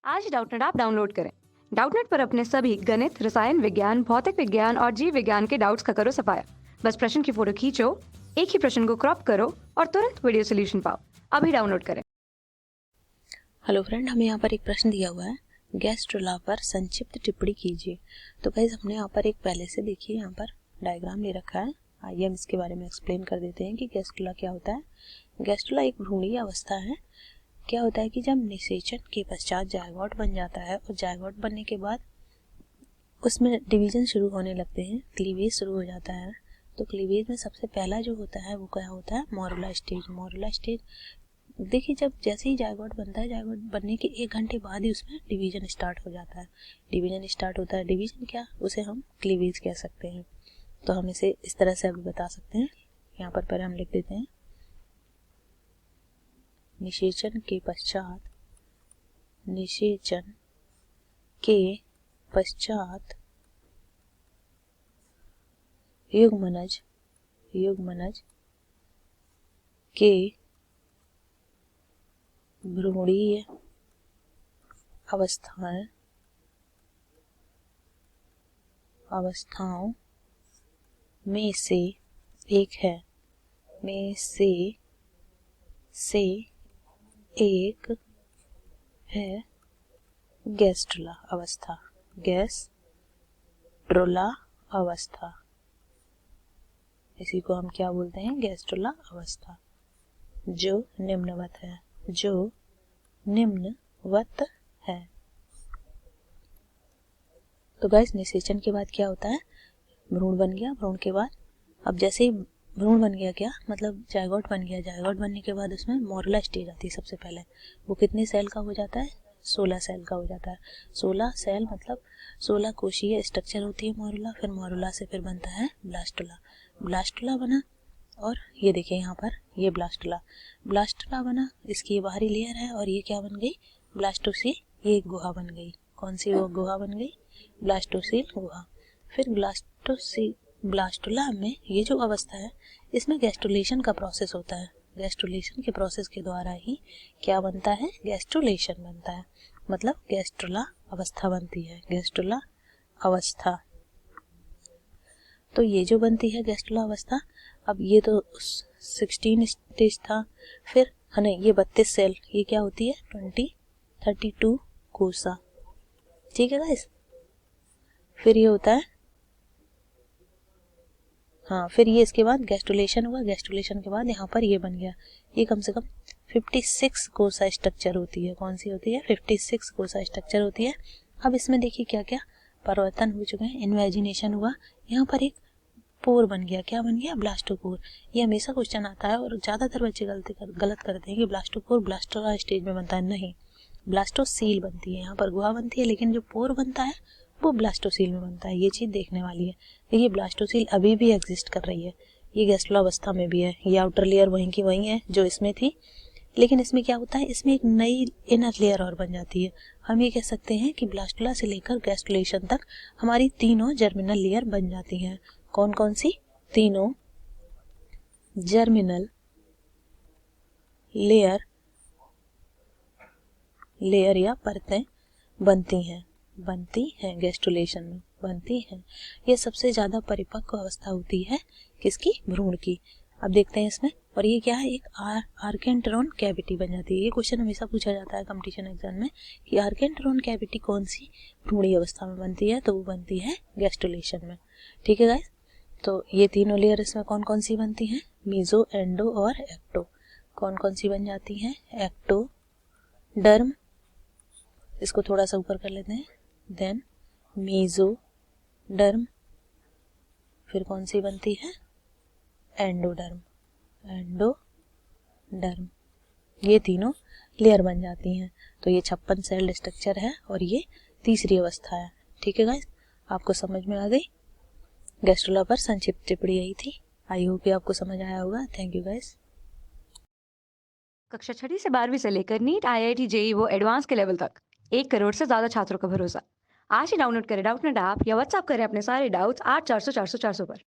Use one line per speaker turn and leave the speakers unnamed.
आज ही Doubtnut app download करें। Doubtnut पर अपने सभी गणित, रसायन विज्ञान, भौतिक विज्ञान और जीव विज्ञान के डाउट्स का करो सफाया। बस प्रश्न की फोटो खींचो, एक ही प्रश्न को क्रॉप करो और तुरंत वीडियो सोल्यूशन पाओ। अभी डाउनलोड करें।
हेलो फ्रेंड, हमें यहाँ पर एक प्रश्न दिया हुआ है, गैस्ट्रोला पर संक्षिप्त टिप्पणी कीजिए। तो गाइस, हमने यहाँ पर एक पहले से देखिए यहाँ पर डायग्राम ले रखा है। आइए हम इसके बारे में एक्सप्लेन कर देते हैं कि गैस्ट्रोला क्या होता है। गैस्ट्रोला एक भ्रूणीय अवस्था है। क्या होता है कि जब निषेचन के पश्चात जायगोट बन जाता है और जायगोट बनने के बाद उसमें डिवीजन शुरू होने लगते हैं, क्लीवेज शुरू हो जाता है। तो क्लीवेज में सबसे पहला जो होता है वो क्या होता है, मोरुला स्टेज। मोरुला स्टेज देखिए, जब जैसे ही जायगोट बनता है, जायगोट बनने के 1 घंटे बाद ही उसमें डिवीजन स्टार्ट हो जाता है। डिवीजन स्टार्ट होता है, डिवीजन क्या, उसे हम क्लीवेज कह सकते हैं। तो हम इसे इस तरह से अभी बता सकते हैं। यहाँ पर पहले हम लिख देते हैं, निषेचन के पश्चात, निषेचन के पश्चात युग्मनज, युग्मनज के भ्रूणीय अवस्थाओं में से एक है, में से एक है गैस्ट्रोला अवस्था। गैस्ट्रोला अवस्था, इसी को हम क्या बोलते हैं, गैस्ट्रोला अवस्था, जो निम्नवत है, जो निम्नवत है। तो गाइस, निषेचन के बाद क्या होता है, भ्रूण बन गया। भ्रूण के बाद अब जैसे ही भ्रूण बन गया, क्या मतलब, जायगोट बन गया। जायगोट बनने के बाद उसमें मोरुला स्टेज आती है सबसे पहले। वो कितने सेल का हो जाता है, 16 सेल का हो जाता है। 16 सेल मतलब 16 कोशीय स्ट्रक्चर होती है मोरुला। फिर मोरुला से फिर बनता है ब्लास्टुला। ब्लास्टुला बना और ये देखिए यहाँ पर ये ब्लास्टुला, ब्लास्टुला बना। इसकी ये बाहरी लेयर है और ये क्या बन गई, ब्लास्टोसील। ये एक गुहा बन गई। कौन सी वो गुहा बन गई, ब्लास्टोसील गुहा। फिर ब्लास्टुला में ये जो अवस्था है, इसमें गैस्ट्रुलेशन का प्रोसेस होता है। गैस्ट्रुलेशन के प्रोसेस के द्वारा ही क्या बनता है, गैस्ट्रुलेशन बनता है, मतलब गैस्ट्रोला अवस्था बनती है। गैस्ट्रोला अवस्था, तो ये जो बनती है गैस्ट्रोला अवस्था। अब ये तो 16 स्टेज था। फिर नहीं, ये 32 सेल, ये क्या होती है, 32 कोसा। ठीक है गाइस। फिर ये होता है, हाँ, फिर ये इसके बाद गैस्ट्रुलेशन हुआ। गैस्ट्रुलेशन के बाद यहाँ पर ये बन गया। ये कम से कम 56 कोसा स्ट्रक्चर होती है। कौन सी होती है, 56 कोसा स्ट्रक्चर होती है। अब इसमें देखिए क्या क्या परिवर्तन हो चुके हैं, इन्वेजिनेशन हुआ। यहाँ पर एक पोर बन गया। क्या बन गया, ब्लास्टोपोर। ये हमेशा क्वेश्चन आता है और ज्यादातर बच्चे गलत करते हैं कि ब्लास्टोपोर ब्लास्टोला स्टेज में बनता है। नहीं, ब्लास्टोसील बनती है। यहाँ पर गुहा बनती है, लेकिन जो पोर बनता है वो ब्लास्टोसील में बनता है। ये चीज देखने वाली है। देखिए, ब्लास्टोसील अभी भी एग्जिस्ट कर रही है, ये गैस्ट्रोला अवस्था में भी है। ये आउटर लेयर वहीं की वहीं है जो इसमें थी, लेकिन इसमें क्या होता है, इसमें एक नई इनर लेयर और बन जाती है। हम ये कह सकते हैं कि ब्लास्टुला से लेकर गैस्ट्रुलेशन तक हमारी तीनों जर्मिनल लेयर बन जाती हैं। कौन कौन सी, तीनों जर्मिनल लेयर या परतें बनती हैं गैस्ट्रुलेशन में, बनती हैं। ये सबसे ज्यादा परिपक्व अवस्था होती है किसकी, भ्रूण की। अब देखते हैं इसमें, और ये क्या है, एक आर्केंटेरोन कैविटी बन जाती है। ये क्वेश्चन हमेशा पूछा जाता है कंपटीशन एग्जाम में कि आर्केंटेरोन कैविटी कौन सी भ्रूणीय अवस्था में बनती है, तो वो बनती है गैस्ट्रुलेशन में। ठीक है गाइस। तो ये तीनों लेयर इसमें कौन कौन सी बनती हैं, मीजो, एंडो और एक्टो। कौन कौन सी बन जाती हैं, एक्टोडर्म, इसको थोड़ा सा ऊपर कर लेते हैं, देन मीजोडर्म, फिर कौन सी बनती है, एंडोडर्म। ये तीनों लेयर बन जाती हैं। तो ये 56 सेल स्ट्रक्चर है और ये तीसरी अवस्था है। ठीक है गाइस, आपको समझ में आ गई। गैस्ट्रोला पर संक्षिप्त टिप्पणी यही थी। आई होप कि आपको समझ आया होगा। Thank you guys.
कक्षा 6 से 12वीं से लेकर नीट, IIT, JEE वो एडवांस के लेवल तक 1 करोड़ से ज्यादा छात्रों का भरोसा। आज ही डाउनलोड करें डाउटनेट ऐप या व्हाट्सएप करें अपने सारे डाउट्स 8400 400 400 पर।